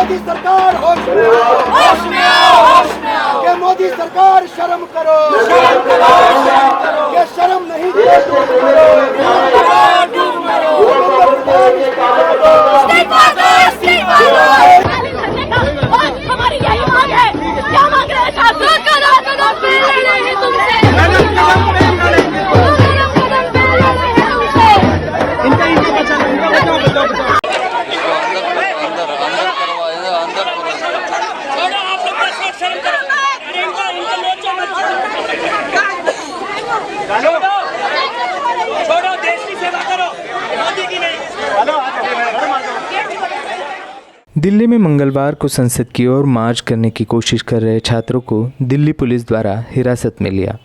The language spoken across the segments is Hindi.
मोदी सरकार होश में आओ, होश में आओ, होश में आओ। के मोदी सरकार शर्म करो, शर्म करो, शर्म करो। के शर्म नहीं तो डूब मरो, डूब मरो। इस्तीफा दो, इस्तीफा दो। और हमारी यही मांग है, क्या मांग रहे हैं छात्र? कदम पे लड़ेंगे तुमसे, छोड़ो, देश की सेवा करो, मोदी की नहीं। दिल्ली में मंगलवार को संसद की ओर मार्च करने की कोशिश कर रहे छात्रों को दिल्ली पुलिस द्वारा हिरासत में लिया।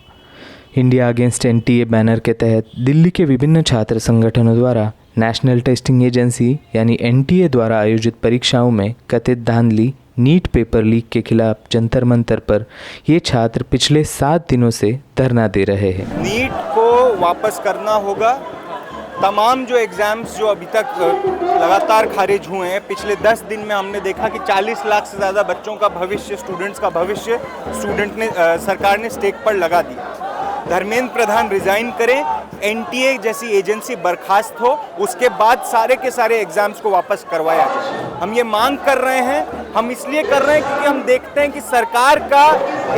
इंडिया अगेंस्ट एनटीए बैनर के तहत दिल्ली के विभिन्न छात्र संगठनों द्वारा नेशनल टेस्टिंग एजेंसी यानी एनटीए द्वारा आयोजित परीक्षाओं में कथित धांधली नीट पेपर लीक के खिलाफ जंतर मंतर पर ये छात्र पिछले 7 दिनों से धरना दे रहे हैं। नीट को वापस करना होगा। तमाम जो एग्ज़ाम्स जो अभी तक लगातार खारिज हुए हैं, पिछले 10 दिन में हमने देखा कि 40 लाख से ज़्यादा बच्चों का भविष्य, स्टूडेंट्स का भविष्य सरकार ने स्टेक पर लगा दिया। धर्मेंद्र प्रधान रिज़ाइन करें, एनटीए जैसी एजेंसी बर्खास्त हो, उसके बाद सारे के सारे एग्ज़ाम्स को वापस करवाया जाए। हम ये मांग कर रहे हैं, हम इसलिए कर रहे हैं क्योंकि हम देखते हैं कि सरकार का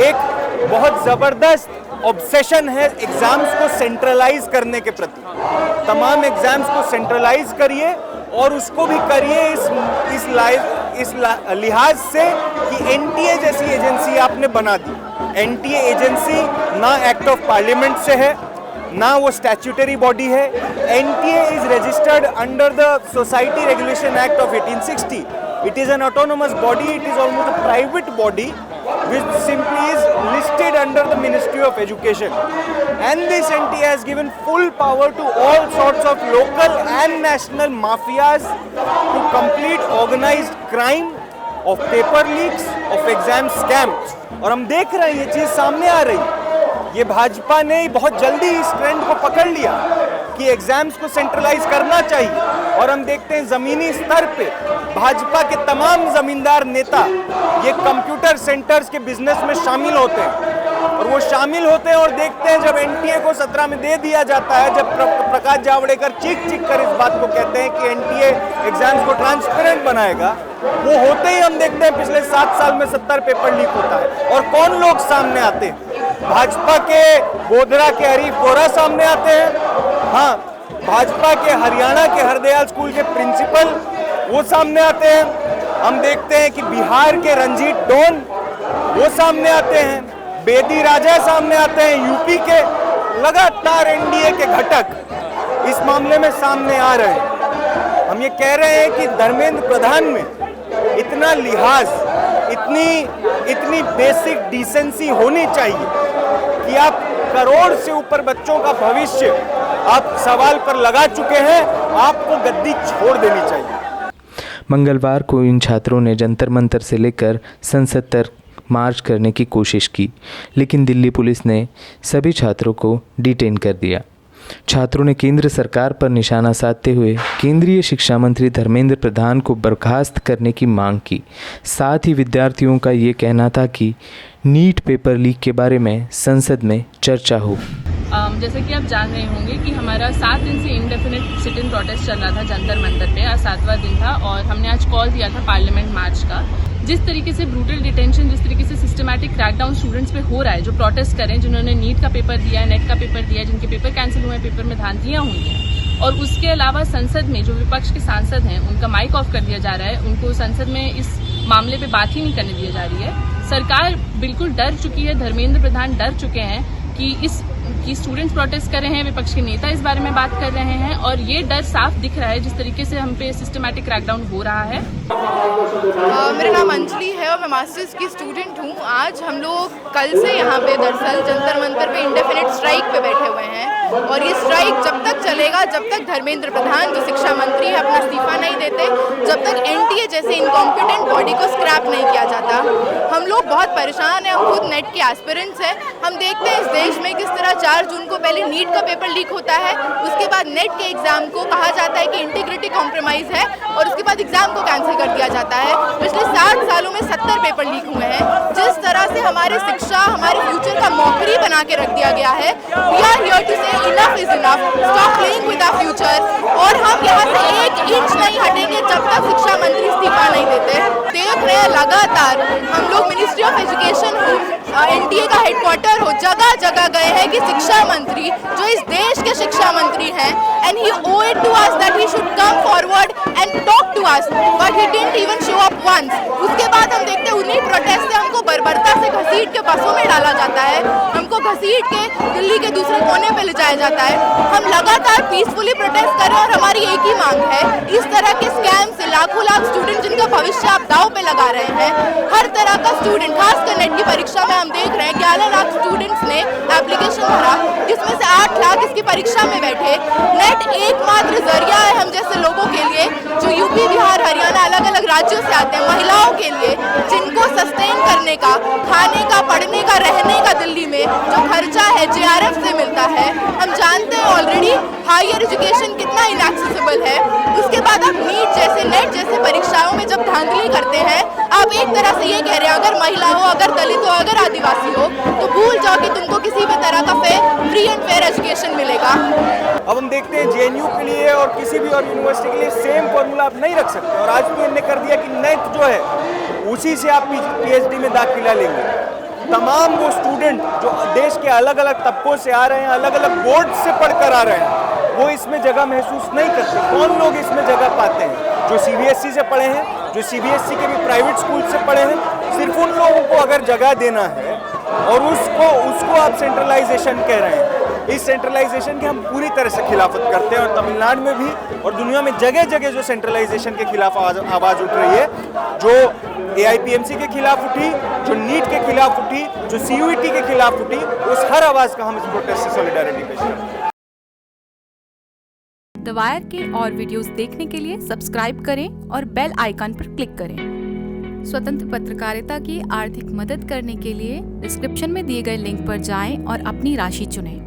एक बहुत ज़बरदस्त ऑब्सेशन है एग्ज़ाम्स को सेंट्रलाइज करने के प्रति। तमाम एग्ज़ाम्स को सेंट्रलाइज करिए और उसको भी करिए इस लिहाज से कि एनटीए जैसी एजेंसी आपने बना दी। एनटीए एजेंसी ना एक्ट ऑफ पार्लियामेंट से है, ना वो स्टैट्यूटरी बॉडी है। NTA is registered under the society regulation act of 1860. It is an autonomous body. It is almost a private body which simply is listed under the Ministry of Education. And this NTA has given full power to all sorts of local and national mafias to complete organized crime of paper leaks, of exam scams. और हम देख रहे हैं ये चीज़ सामने आ रही है। ये भाजपा ने बहुत जल्दी इस ट्रेंड को पकड़ लिया कि एग्जाम्स को सेंट्रलाइज करना चाहिए। और हम देखते हैं ज़मीनी स्तर पे भाजपा के तमाम ज़मींदार नेता ये कंप्यूटर सेंटर्स के बिजनेस में शामिल होते हैं। और वो शामिल होते हैं और देखते हैं जब एनटीए को 17 में दे दिया जाता है, जब प्रकाश जावड़ेकर चीख कर इस बात को कहते हैं कि एनटीए एग्जाम्स को ट्रांसपेरेंट बनाएगा, वो होते ही हम देखते हैं पिछले 7 साल में 70 पेपर लीक होता है। और कौन लोग सामने आते हैं? भाजपा के गोधरा के हरीफ वोरा सामने आते हैं। हाँ, भाजपा के हरियाणा के हरदयाल स्कूल के प्रिंसिपल वो सामने आते हैं। हम देखते हैं कि बिहार के रंजीत डोन वो सामने आते हैं, बेदी राजा सामने आते हैं। यूपी के लगातार एनडीए के घटक इस मामले में सामने आ रहे हैं। हम ये कह रहे हैं कि धर्मेंद्र प्रधान में इतना लिहाज, इतनी बेसिक डिसेंसी होनी चाहिए कि आप करोड़ से ऊपर बच्चों का भविष्य आप सवाल पर लगा चुके हैं, आपको गद्दी छोड़ देनी चाहिए। मंगलवार को इन छात्रों ने जंतर मंतर से लेकर संसद तक मार्च करने की कोशिश की, लेकिन दिल्ली पुलिस ने सभी छात्रों को डिटेन कर दिया। छात्रों ने केंद्र सरकार पर निशाना साधते हुए केंद्रीय शिक्षा मंत्री धर्मेंद्र प्रधान को बर्खास्त करने की मांग की। साथ ही विद्यार्थियों का ये कहना था कि नीट पेपर लीक के बारे में संसद में चर्चा हो। जैसे कि आप जान रहे होंगे कि हमारा 7 दिन से इंडेफिनिट सिट इन प्रोटेस्ट चल रहा था जंतर मंतर पे। आज 7वां दिन था और हमने आज कॉल दिया था पार्लियामेंट मार्च का। जिस तरीके से ब्रूटल डिटेंशन, जिस तरीके से सिस्टमैटिक क्रैकडाउन स्टूडेंट्स पे हो रहा है, जो प्रोटेस्ट करें, जिन्होंने नीट का पेपर दिया है, नेट का पेपर दिया है, जिनके पेपर कैंसिल हुए हैं, पेपर में धांधलियां हुई हैं, और उसके अलावा संसद में जो विपक्ष के सांसद हैं उनका माइक ऑफ कर दिया जा रहा है, उनको संसद में इस मामले पे बात ही नहीं करने दी जा रही है। सरकार बिल्कुल डर चुकी है, धर्मेंद्र प्रधान डर चुके हैं कि स्टूडेंट्स प्रोटेस्ट कर रहे हैं, विपक्ष के नेता इस बारे में बात कर रहे हैं, और ये डर साफ दिख रहा है जिस तरीके से हम पे सिस्टमैटिक क्रैकडाउन हो रहा है। मेरा नाम अंजलि है और मैं मास्टर्स की स्टूडेंट हूँ। आज हम लोग कल से यहाँ पे दरअसल जंतर मंतर पे इंडेफिनिट स्ट्राइक पे बैठे हुए हैं, और ये स्ट्राइक जब तक चलेगा जब तक धर्मेंद्र प्रधान जो शिक्षा मंत्री है अपना इस्तीफा नहीं देते, जब तक एनटीए जैसे इनकॉम्पिटेंट बॉडी को स्क्रैप नहीं किया जाता। हम लोग बहुत परेशान हैं, हम खुद नेट के एस्पिरेंट्स हैं। हम देखते हैं इस देश में किस तरह 4 जून को पहले नीट का पेपर लीक होता है, उसके बाद नेट के एग्जाम को कहा जाता है कि इंटीग्रिटी कॉम्प्रोमाइज़ है और उसके बाद एग्जाम को कैंसिल कर दिया जाता है। पिछले 7 सालों में 70 पेपर लीक हुए हैं। जिस तरह से हमारी शिक्षा, हमारे फ्यूचर का मौकरी बना के रख दिया गया है, we are here to say enough is enough, stop playing with our future. और हम यहाँ से 1 इंच नहीं हटेंगे जब तक शिक्षा मंत्री इस्तीफा नहीं देते। देख रहे हैं लगातार हम लोग मिनिस्ट्री ऑफ एजुकेशन हो, एनटीए का हेडक्वार्टर हो, जगह जगह गए हैं कि शिक्षा मंत्री जो इस देश के शिक्षा मंत्री हैं, and he owe it to us that he should come forward and talk to us, but he didn't even show up once. उसके बाद हम देखते हैं उन्हीं प्रोटेस्ट से हमको बर्बरता से घसीट के बसों में डाला जाता है, हमको घसीट के दिल्ली के दूसरे कोने पे ले जाया जाता है। हम लगातार पीसफुली प्रोटेस्ट कर रहे हैं और हमारी एक ही मांग है, इस तरह के स्कैम से लाखों लाख स्टूडेंट जिनका भविष्य आप दांव पे लगा रहे हैं, हर तरह का स्टूडेंट, खासकर नेट की परीक्षा में हम देख रहे हैं 11 लाख स्टूडेंट्स ने एप्लीकेशन भरा, जिसमें से 8 लाख इसकी परीक्षा में बैठे। नेट एकमात्र जरिया है हम जैसे लोगों के लिए जो यूपी, बिहार, हरियाणा अलग अलग राज्यों से आते हैं, महिलाओं के लिए जिनको सस्टेन करने का, खाने का, पढ़ने का, रहने का दिल्ली में जो खर्चा है जेआरएफ से मिलता है। हम जानते हैं ऑलरेडी हायर एजुकेशन कितना इनएक्सेसिबल है। उसके बाद आप नीट जैसे, नेट जैसे परीक्षाओं में जब धांधली करते हैं, आप एक तरह से ये कह रहे हैं अगर महिला हो, अगर दलित हो, अगर आदिवासी हो तो भूल जाओ कि तुमको किसी भी तरह का फ्री एंड फेयर एजुकेशन मिलेगा। अब हम देखते हैं जेएनयू के लिए और किसी भी और यूनिवर्सिटी के लिए सेम फॉर्मूला आप नहीं रख सकते, और आज भी इन्होंने कर दिया कि नेट जो है उसी से आप पीएचडी में दाखिला लेंगे। तमाम वो स्टूडेंट जो देश के अलग अलग तबकों से आ रहे हैं, अलग अलग बोर्ड से पढ़कर आ रहे हैं, वो इसमें जगह महसूस नहीं करते। कौन लोग इसमें जगह पाते हैं? जो सीबीएसई से पढ़े हैं, जो सीबीएसई के भी प्राइवेट स्कूल से पढ़े हैं। सिर्फ उन लोगों को अगर जगह देना है और उसको आप सेंट्रलाइजेशन कह रहे हैं। इस सेंट्रलाइजेशन की हम पूरी तरह से खिलाफत करते हैं, और तमिलनाडु में भी और दुनिया में जगह जगह जो सेंट्रलाइजेशन के खिलाफ आवाज़ उठ रही है, जो एआईपीएमसी के खिलाफ उठी, जो नीट के खिलाफ उठी, जो सीयूईटी के खिलाफ उठी, उस हर आवाज़ का हम इस प्रोटेस्ट से सॉलिडारिटी पेश करते हैं। द वायर के और वीडियोस देखने के लिए सब्सक्राइब करें और बेल आइकन पर क्लिक करें। स्वतंत्र पत्रकारिता की आर्थिक मदद करने के लिए डिस्क्रिप्शन में दिए गए लिंक पर जाएं और अपनी राशि चुनें।